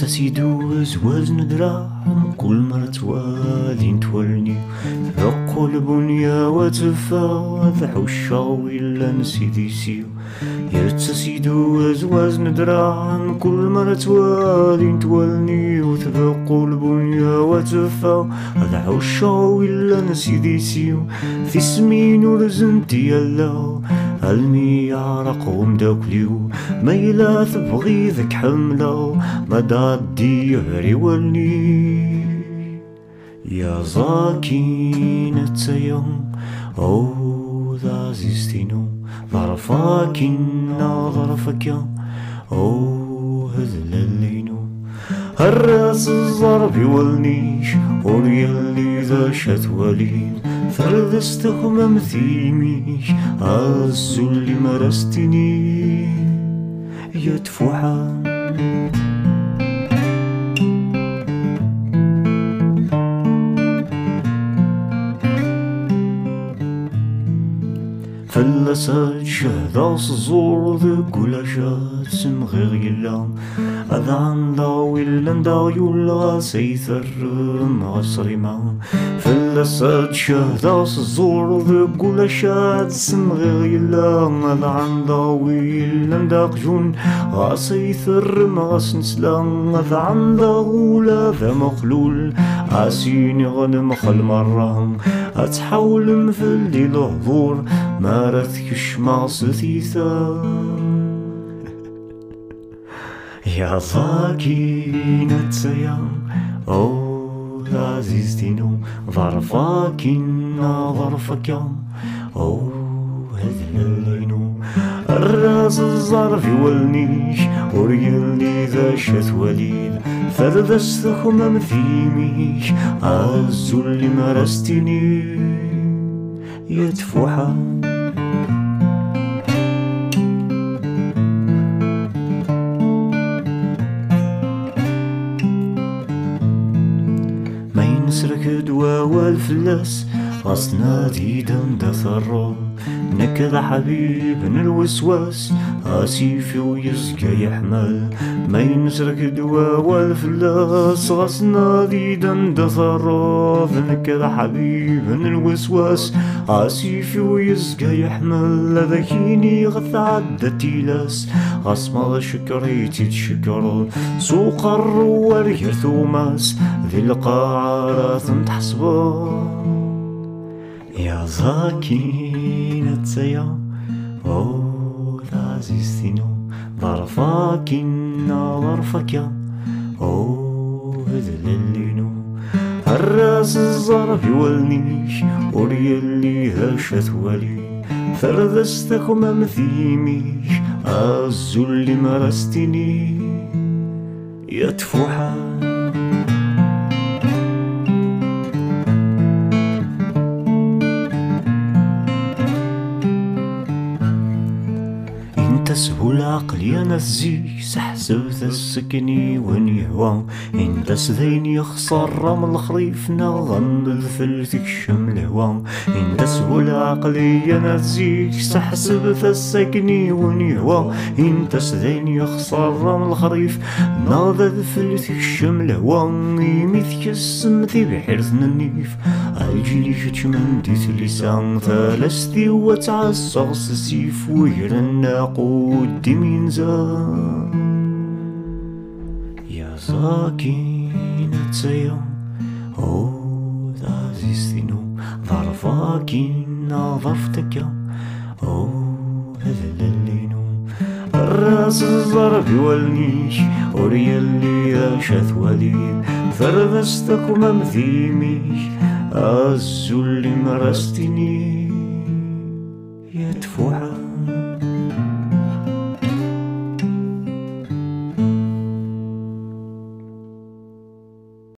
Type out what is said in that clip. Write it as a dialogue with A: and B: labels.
A: تسيدو زواز ندرع كل مرة توالي تولني ثقو البنيا وتفا ذحوشا ولا نسيدي سيو يتسيدو زواز ندرع كل مرة توالي تولني وتثقو البنيا وتفا ذحوشا ولا نسيدي سيو في سمين ورزنتي يلا علمي يعرق ومداكليو ميلا تبغي ذك حملة مدادي يهري ولني يا زاكين تسيم أو ذا زيستينو ظرفاكين ظرفك أو هذللينو الراس الزرب يولنيش وريالي ذا شتولين فردستكم امثيميش عزو اللي مرستني يدفوحا فلسات شهدا صزور ذا قلاشات سمغير يلا هذا عندا ولا ندا يولا سيثر مغسرما فلسات شهدا صزور ذا قلاشات سمغير يلا هذا عندا ولا ندا قجون سيثر مغسنسلام هذا عندا ولا ذا مخلول عسيني غنم خل مرام أتحول مثل دي الحضور ما رثكش مع ستيثا يا ظاكين تسيام أو عزيزتينو ظرفاكين ظرفك أو هذلينو الراس الظرف يولنيش وريالي ذا شت وليد فردستكم امثيميش عزو اللي مرستني يدفوحا ما ينسرك دوا والفلاس غصنا ديدا دثرو نكذا حبيب الوسواس آسيفي ويزكى يحمل ما ينسرك دوا والفلاس غصنا ديدا دثرو نكذا حبيب الوسواس آسيفي ويزكى يحمل ذاكيني غث عدتي لاس غصما شكريتي تشكر سوق الروار يرثوماس ذي القارات تحسبو يا زاكين تسيا أو ذا زيستينو ظرفاكين ظرفك أو هذللينو الراس الزرف يولنيش وريالي ذا شتولي فردستكم امثيميش عزو اللي مرستني يدفوحا تسهل عقلي أنا الزيك سحسب السكني وين يهوى إنت سذين يخسر رمل الخريف نغم الفلتك شمل هوا إنت سهل عقلي أنا الزيك سحسب السكني وين يهوى إنت سذين يخسر رمل الخريف نغم الفلتك شمل هوا يميثك السمثي بحرث النيف الجيلي شتمن ديت لسان ثالثتي وتعصغ السيف ويرناقو قدامي نزار يا زاكين تسيا أو ذا زيستينو ظرفاكين ظرفتك أو هذللينو الراس الزرف يولنيش وريالي ذا شثولين فردستكم امثيميش عزو اللي مرستني يدفوحا